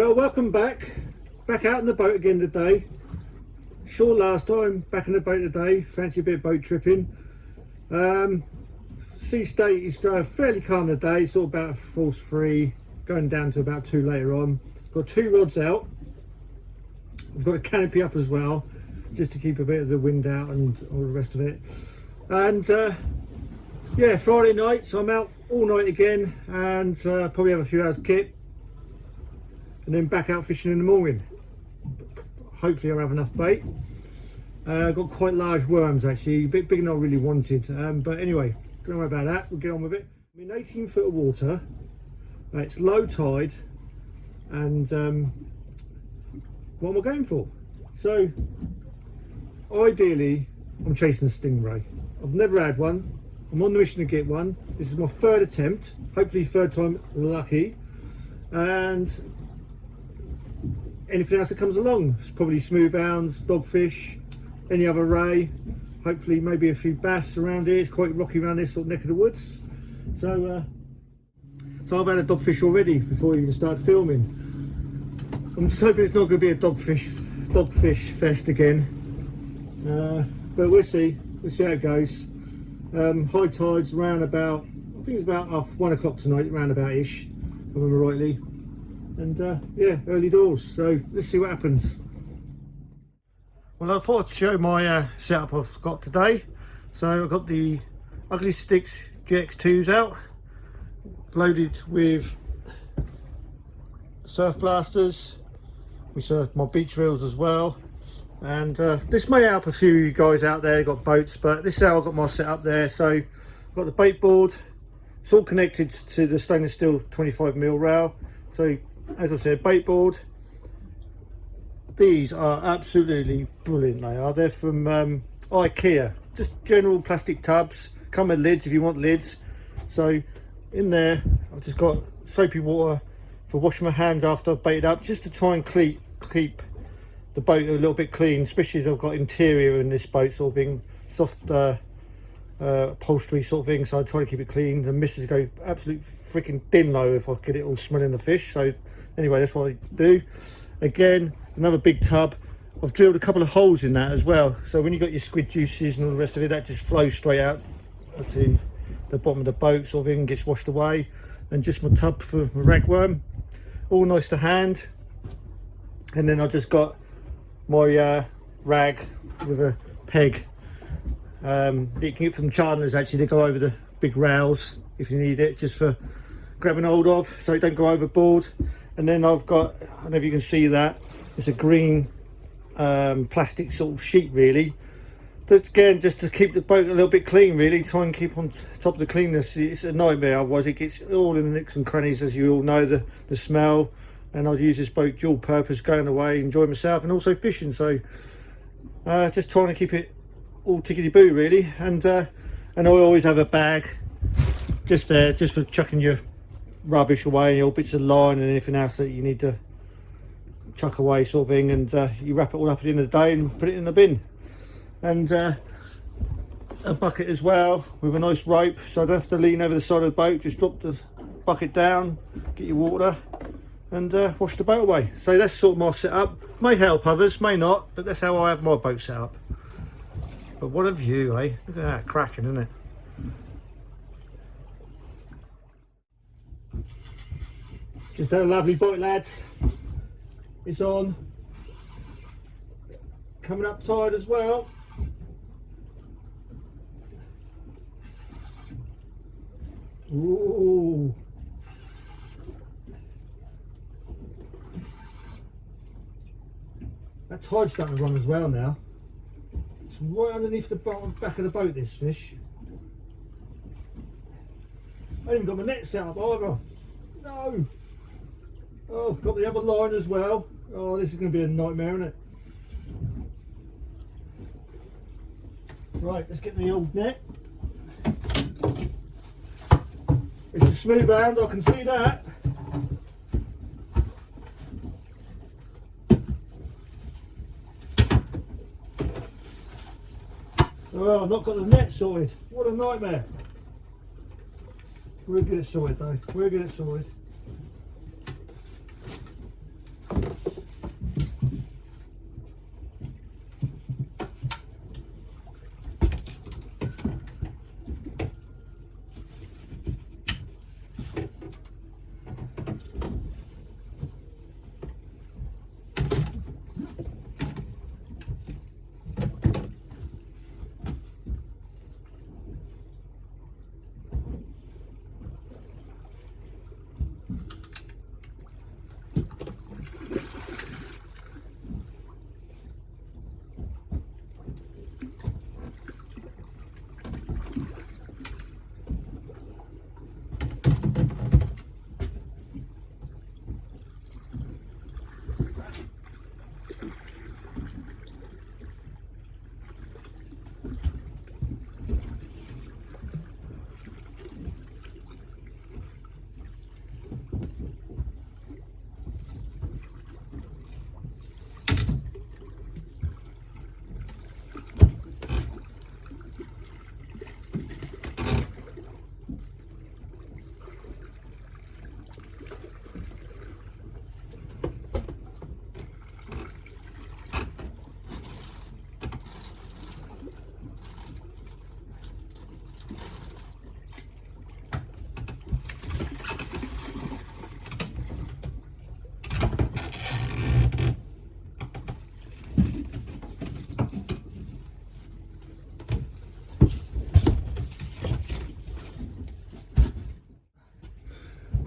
Well, welcome back out in the boat again today. Sure, last time back in the boat today. Fancy a bit of boat tripping. Sea state is fairly calm today, sort of about force 3, going down to about 2 later on. Got 2 rods out. I've got a canopy up as well, just to keep a bit of the wind out and all the rest of it. And yeah, Friday night, so I'm out all night again, and probably have a few hours kip, and then back out fishing in the morning. Hopefully I'll have enough bait. Got quite large worms actually, a bit bigger than I really wanted, but anyway, don't worry about that, we'll get on with it. I'm in 18 foot of water, it's low tide, and what am I going for? So ideally I'm chasing a stingray. I've never had one, I'm on the mission to get one. This is my 3rd attempt, hopefully 3rd time lucky, and anything else that comes along. It's probably smoothhounds, dogfish, any other ray, hopefully maybe a few bass around here. It's quite rocky around this sort of neck of the woods. So I've had a dogfish already before I even started filming. I'm just hoping it's not going to be a dogfish fest again, but we'll see how it goes. High tides around about, I think it's about 1 o'clock tonight, round about ish, if I remember rightly. And yeah, early doors, so let's see what happens. Well, I thought I'd show my setup I've got today. So I've got the Ugly Sticks GX2s out, loaded with surf blasters, which are my beach reels as well. And this may help a few of you guys out there got boats, but this is how I got my setup there. So I've got the bait board, it's all connected to the stainless steel 25mm rail. So as I said, bait board. These are absolutely brilliant. They're from IKEA, just general plastic tubs, come with lids if you want lids. So in there I've just got soapy water for washing my hands after I've baited up, just to try and keep the boat a little bit clean, especially as I've got interior in this boat sort of thing, soft upholstery sort of thing, so I try to keep it clean. The missus go absolute freaking din low if I get it all smelling the fish. So anyway, that's what I do. Again, another big tub. I've drilled a couple of holes in that as well, so when you got your squid juices and all the rest of it, that just flows straight out to the bottom of the boat sort of thing, gets washed away. And just my tub for my ragworm, all nice to hand. And then I just got my rag with a peg. You can get from Chandler's actually, they go over the big rails if you need it, just for grabbing hold of, so it don't go overboard. And then I've got, I don't know if you can see that, it's a green plastic sort of sheet really. But again, just to keep the boat a little bit clean really, try and keep on top of the cleanness. It's a nightmare otherwise, it gets all in the nicks and crannies, as you all know, the smell. And I'll use this boat dual purpose, going away, enjoy myself, and also fishing. So just trying to keep it all tickety-boo really. And I always have a bag just there, just for chucking your rubbish away, your bits of line and anything else that you need to chuck away sort of thing. And you wrap it all up at the end of the day and put it in the bin. And a bucket as well with a nice rope, so I don't have to lean over the side of the boat. Just drop the bucket down, get your water, and wash the boat away. So that's sort of my setup. May help others, may not, but that's how I have my boat set up. But what a view, eh? Look at that, cracking, isn't it? Just had a lovely boat, lads. It's on. Coming up tide as well. Ooh. That tide's starting to run as well now. It's right underneath the back of the boat, this fish. I haven't got my net set up either. No. Oh, got the other line as well. Oh, this is going to be a nightmare, isn't it? Right, let's get the old net. It's a smoothhound, I can see that. Oh, I've not got the net sorted. What a nightmare. We'll get it sorted though. We'll get it sorted.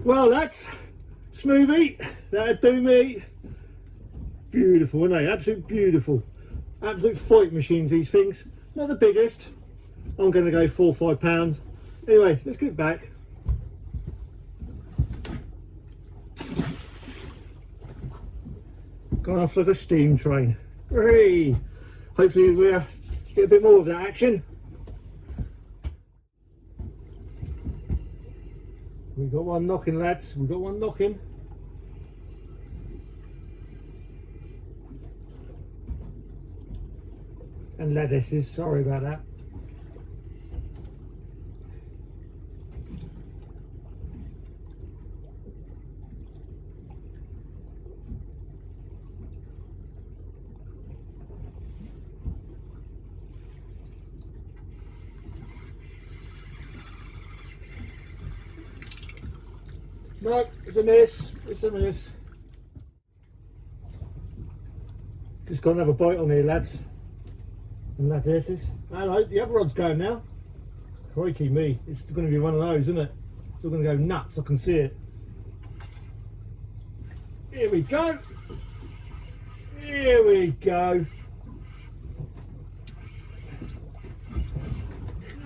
Well, that's smoothie. That'd do me. Beautiful, aren't they? Absolute beautiful. Absolute fight machines, these things. Not the biggest. I'm going to go £4 or £5. Anyway, let's get it back. Gone off like a steam train. Hooray! Hopefully we'll get a bit more of that action. We've got one knocking, lads. We've got one knocking. And lettuces, sorry about that. No, it's a miss. It's a miss. Just got another bite on here, lads. And that is. Hello, the other rod's going now. Crikey me. It's going to be one of those, isn't it? It's all going to go nuts. I can see it. Here we go. Here we go.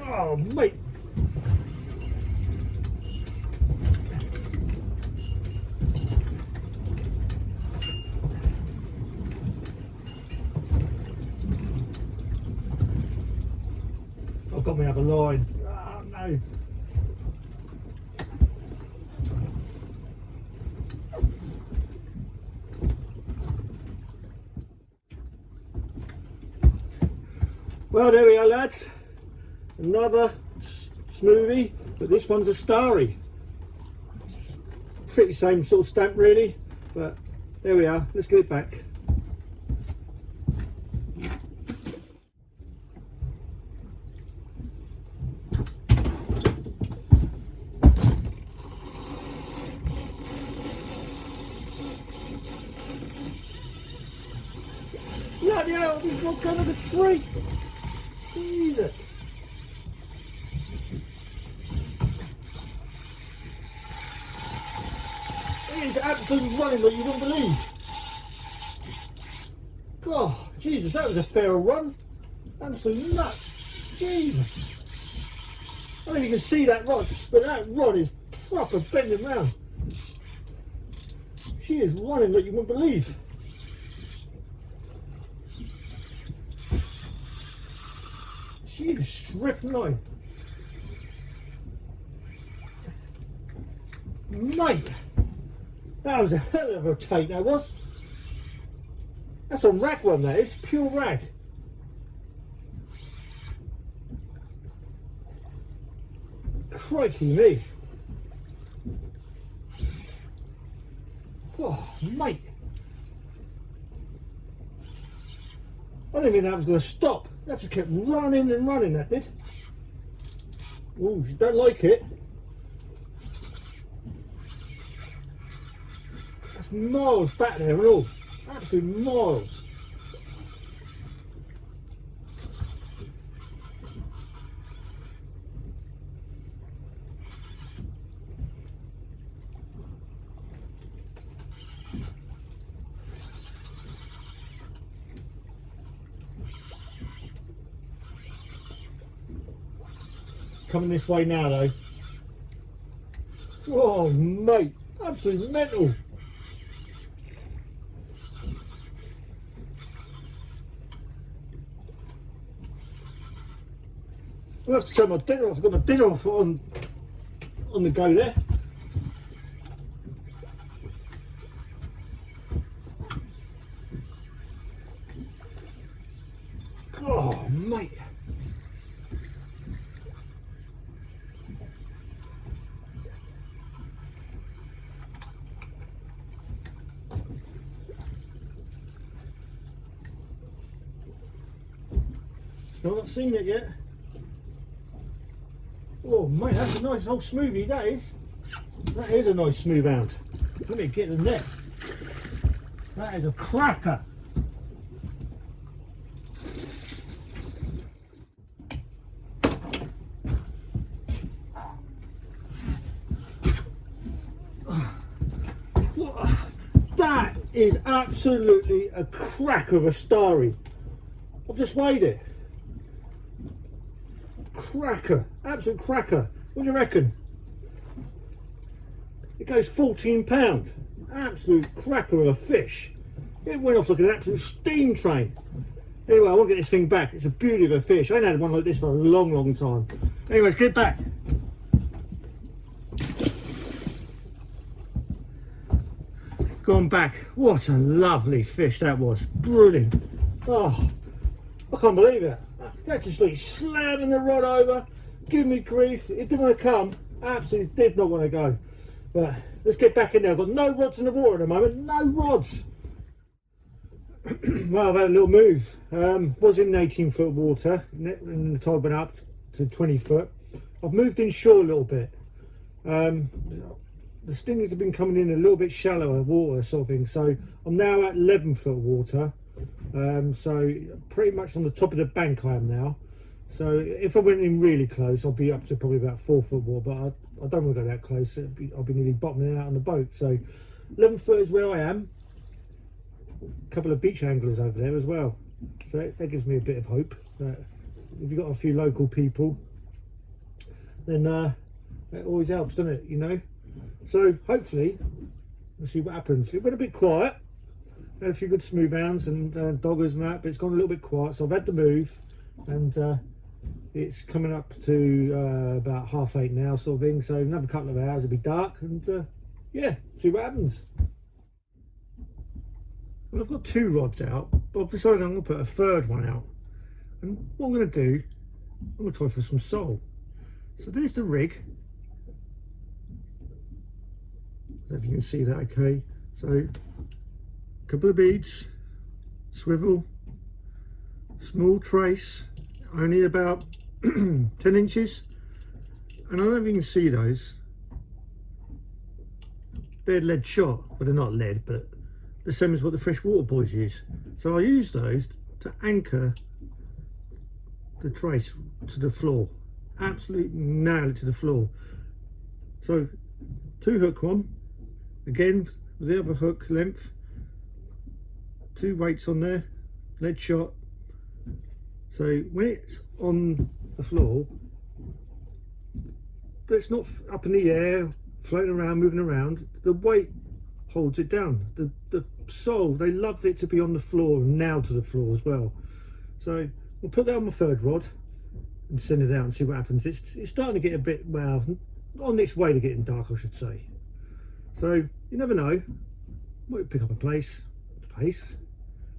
Oh, mate. I've got me up a line. Oh no. Well, there we are, lads. Another smoothie, but this one's a starry. Pretty same sort of stamp, really. But there we are. Let's get it back. Bloody hell, this one's going like a tree. Jesus. It is absolutely running like you wouldn't believe. God, Jesus, that was a fair run. Absolute nuts. Jesus. I don't know if you can see that rod, but that rod is proper bending round. She is running like you wouldn't believe. She is stripped line. Mate, that was a hell of a take, that was. That's a rag one, that is. Pure rag. Crikey me. Oh, mate. I didn't think that was going to stop. That just kept running and running, that did. Oh, you don't like it. That's miles back there and all. Absolute miles. Coming this way now though. Oh mate, absolutely mental. I'll have to turn my dinner off. I've got my dinner off on the go there. Oh mate. Still not seen it yet. Oh mate, that's a nice old smoothie, that is. That is a nice smooth hound. Let me get the net. That is a cracker. is absolutely a crack of a starry. I've just weighed it. Cracker, absolute cracker. What do you reckon? It goes 14 pound. Absolute cracker of a fish. It went off like an absolute steam train. Anyway, I want to get this thing back. It's a beauty of a fish. I ain't had one like this for a long, long time. Anyway, let's get back. Gone back. What a lovely fish that was. Brilliant. Oh, I can't believe it. That just like slamming the rod over, giving me grief. It didn't want to come. Absolutely did not want to go. But let's get back in there. I've got no rods in the water at the moment. No rods. Well, I've had a little move. Was in 18-foot water, and the tide went up to 20 foot. I've moved inshore a little bit. The stingers have been coming in a little bit shallower water sort of thing, so I'm now at 11-foot water. So pretty much on the top of the bank I am now. So if I went in really close, I'll be up to probably about 4-foot water, but I don't want to go that close. I'll be nearly bottoming out on the boat. So 11 foot is where I am. A couple of beach anglers over there as well, so that gives me a bit of hope that if you've got a few local people, then that always helps, doesn't it, you know? So hopefully we'll see what happens. It went a bit quiet, had a few good smoothhounds and doggers and that, but it's gone a little bit quiet, so I've had to move, and it's coming up to about 8:30 now sort of thing, so another couple of hours it'll be dark, and yeah, see what happens. Well, I've got 2 rods out, but I've decided I'm going to put a 3rd one out. And what I'm going to do, I'm going to try for some sole. So there's the rig. I don't know if you can see that okay. So, a couple of beads, swivel, small trace, only about 10 inches. And I don't know if you can see those. They're lead shot, well they're not lead, but the same as what the freshwater boys use. So I use those to anchor the trace to the floor. Absolutely nail it to the floor. So 2 hook one, again with the other hook length, 2 weights on there, lead shot. So when it's on the floor, it's not up in the air, floating around, moving around, the weight holds it down. The sole, they love it to be on the floor and now to the floor as well. So we'll put that on my 3rd rod and send it out and see what happens. It's starting to get a bit, well, on its way to getting dark, I should say. So you never know, might pick up a pace,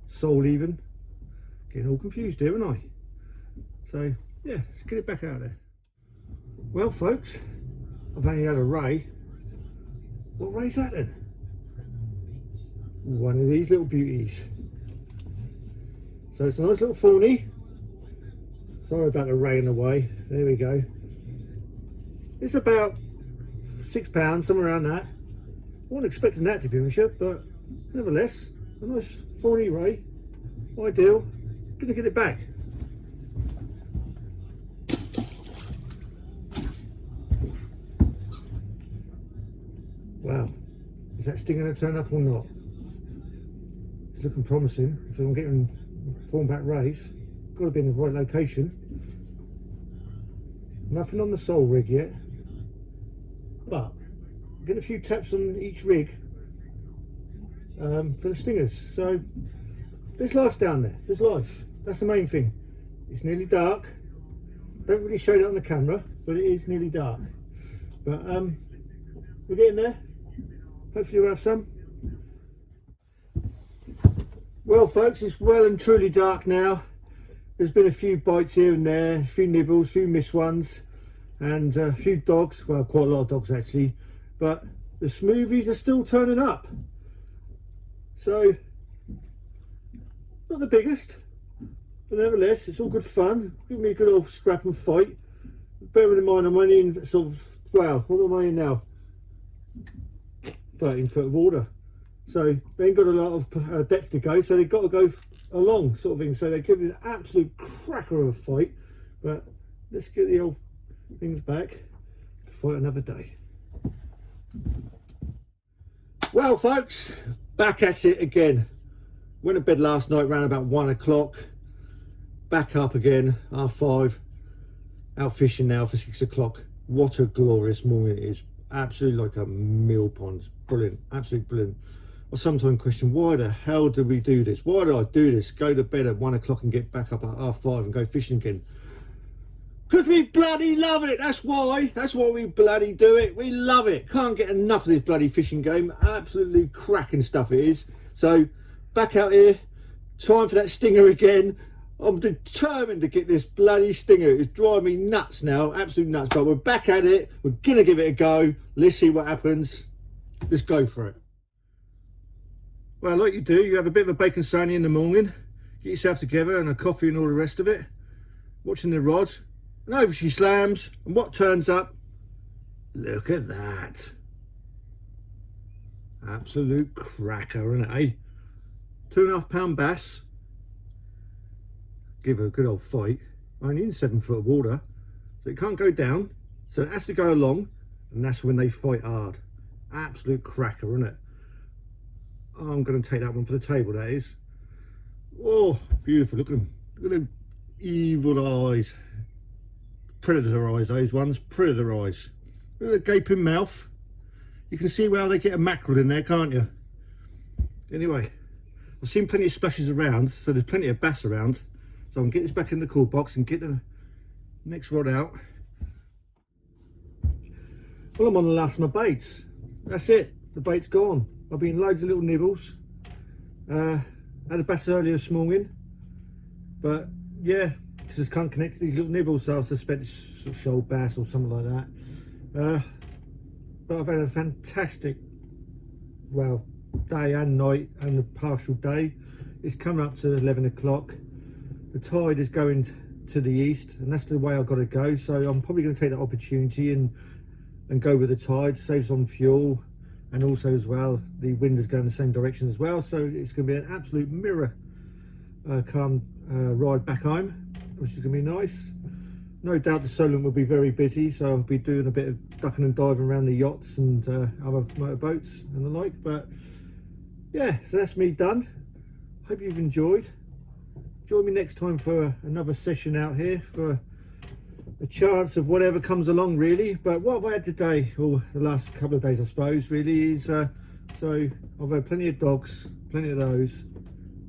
sole even. Getting all confused here, aren't I? So yeah, let's get it back out there. Well folks, I've only had a ray. What ray's that then? One of these little beauties. So it's a nice little fawny. Sorry about the ray in the way. There we go. It's about £6, somewhere around that. I wasn't expecting that to be honest, but nevertheless, a nice fawny ray. Ideal. Gonna get it back. Wow, is that sting going to turn up or not? It's looking promising. If I'm getting thornback rays, got to be in the right location. Nothing on the sole rig yet, but get a few taps on each rig for the stingers. So there's life down there. There's life. That's the main thing. It's nearly dark. Don't really show that on the camera, but it is nearly dark. But we're getting there. Hopefully we'll have some. Well folks, it's well and truly dark now. There's been a few bites here and there, a few nibbles, a few missed ones, and a few dogs, well quite a lot of dogs actually, but the smoothies are still turning up. So, not the biggest, but nevertheless it's all good fun. Give me a good old scrap and fight. Bearing in mind I'm only in sort of, well, what am I in now? 13-foot of water, so they ain't got a lot of depth to go, so they've got to go along sort of thing. So they're giving an absolute cracker of a fight, but let's get the old things back to fight another day. Well folks, Back at it again. Went to bed last night around about 1 o'clock. Back up again, 5:30. Out fishing now for 6 o'clock. What a glorious morning it is. Absolutely like a mill pond. Brilliant, absolutely brilliant. I sometimes question, why the hell do we do this? Why do I do this? Go to bed at 1 o'clock and get back up at 5:30 and go fishing again. Because we bloody love it. That's why we bloody do it. We love it. Can't get enough of this bloody fishing game. Absolutely cracking stuff it is. So back out here, time for that stinger again. I'm determined to get this bloody stinger. It's driving me nuts now, absolutely nuts. But we're back at it. We're gonna give it a go. Let's see what happens. Let's go for it. Well, like you do, you have a bit of a bacon sunny in the morning, get yourself together and a coffee and all the rest of it, watching the rod, and over she slams, and what turns up? Look at that. Absolute cracker, isn't it, eh? 2.5 pound bass. Give her a good old fight. Only in 7 foot of water, so it can't go down, so it has to go along, and that's when they fight hard. Absolute cracker, isn't it? Oh, I'm going to take that one for the table, that is. Oh, beautiful. Look at them. Look at them evil eyes. Predator eyes, those ones. Predator eyes. Look at the gaping mouth. You can see how they get a mackerel in there, can't you? Anyway, I've seen plenty of splashes around, so there's plenty of bass around. So I'm getting this back in the cool box and get the next rod out. Well, I'm on the last of my baits. That's it. The bait's gone. I've been loads of little nibbles. Had a bass earlier this morning, but yeah, just can't connect to these little nibbles, so I suspect it's a shoal bass or something like that. But I've had a fantastic, well, day and night and a partial day. It's coming up to 11 o'clock. The tide is going to the east, and that's the way I've got to go. So I'm probably going to take that opportunity and go with the tide, saves on fuel. And also as well, the wind is going the same direction as well, so it's going to be an absolute mirror calm ride back home, which is going to be nice. No doubt the solent will be very busy, so I'll be doing a bit of ducking and diving around the yachts and other motorboats and the like. But yeah, so that's me done. Hope you've enjoyed. Join me next time for another session out here, for a chance of whatever comes along, really. But what I've had today, or the last couple of days I suppose, really is so I've had plenty of dogs, plenty of those,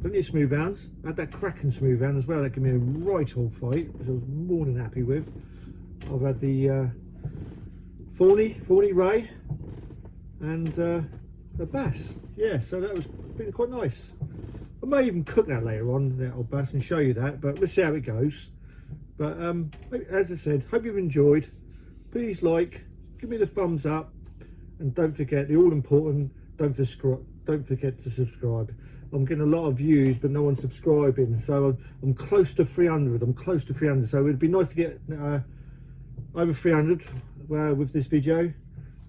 plenty of smoothhounds. I had that cracking smoothhound as well, that gave me a right old fight, which I was more than happy with. I've had the Fawny Ray and the bass. Yeah, so that was been quite nice. I may even cook that later on, that old bass, and show you that, but we'll see how it goes. But as I said, hope you've enjoyed. Please like, give me the thumbs up, and don't forget the all important, don't forget to subscribe. I'm getting a lot of views, but no one's subscribing, so I'm close to 300. I'm close to 300, so it'd be nice to get over 300 with this video,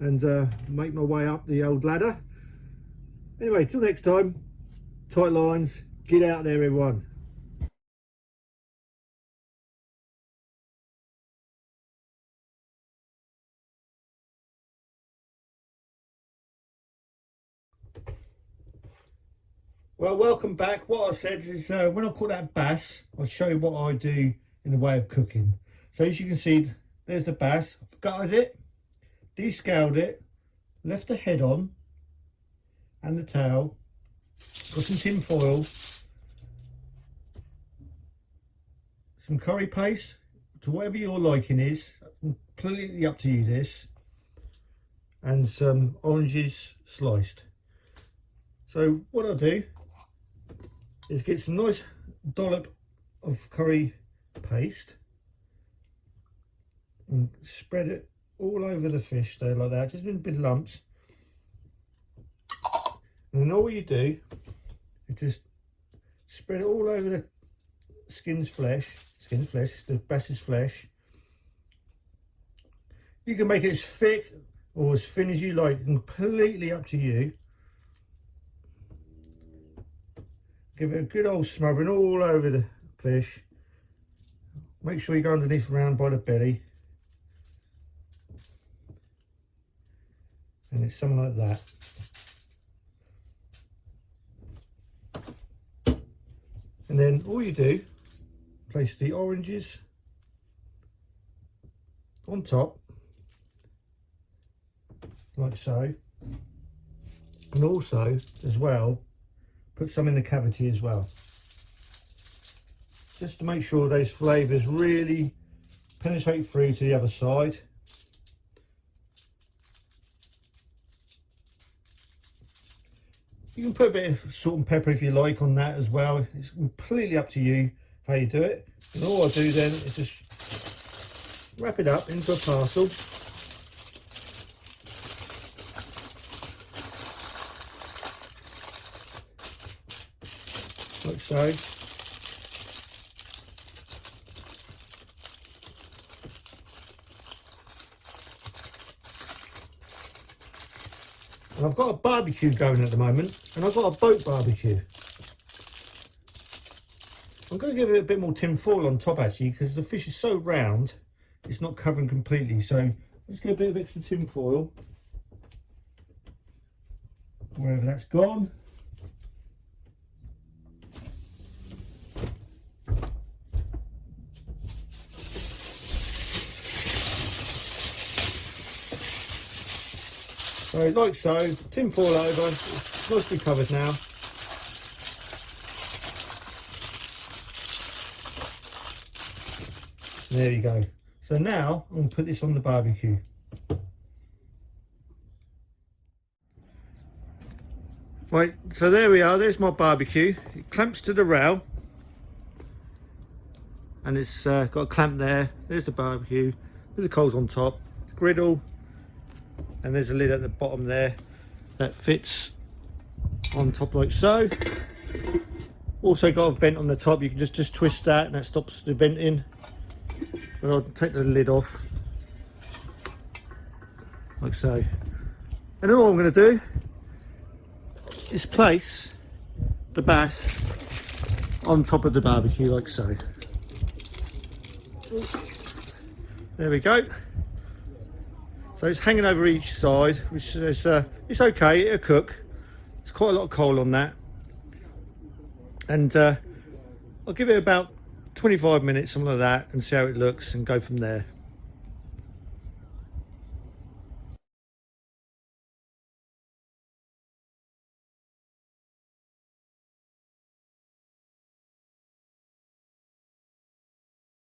and make my way up the old ladder. Anyway, till next time, tight lines, get out there everyone. Well, welcome back. What I said is when I caught that bass, I'll show you what I do in the way of cooking. So as you can see, there's the bass. I've gutted it, descaled it, left the head on and the tail, got some tin foil, some curry paste, to whatever your liking is, completely up to you this, and some oranges sliced. So what I'll do is get some nice dollop of curry paste and spread it all over the fish there like that, just in big lumps. And then all you do is just spread it all over the skin's flesh, the bass's flesh. You can make it as thick or as thin as you like, completely up to you. Give it a good old smothering all over the fish. Make sure you go underneath around by the belly. And it's something like that. And then all you do, place the oranges on top, like so, and also as well put some in the cavity as well, just to make sure those flavours really penetrate through to the other side. You can put a bit of salt and pepper if you like on that as well. It's completely up to you how you do it. And all I do then is just wrap it up into a parcel. Like so. And I've got a barbecue going at the moment, and I've got a boat barbecue. I'm going to give it a bit more tin foil on top actually, because the fish is so round, it's not covering completely. So let's get a bit of extra tin foil wherever that's gone. So like so, tin foil over, it's nicely covered now. There you go. So now I'm going to put this on the barbecue. Right, so there we are, there's my barbecue. It clamps to the rail. And it's got a clamp there. There's the barbecue, with the coals on top, the griddle. And there's a lid at the bottom there that fits on top like so. Also got a vent on the top, you can just twist that and that stops the venting. But I'll take the lid off like so. And then all I'm going to do is place the bass on top of the barbecue like so. There we go. So it's hanging over each side, which is it's okay, it'll cook. There's quite a lot of coal on that. And I'll give it about 25 minutes, something like that, and see how it looks and go from there.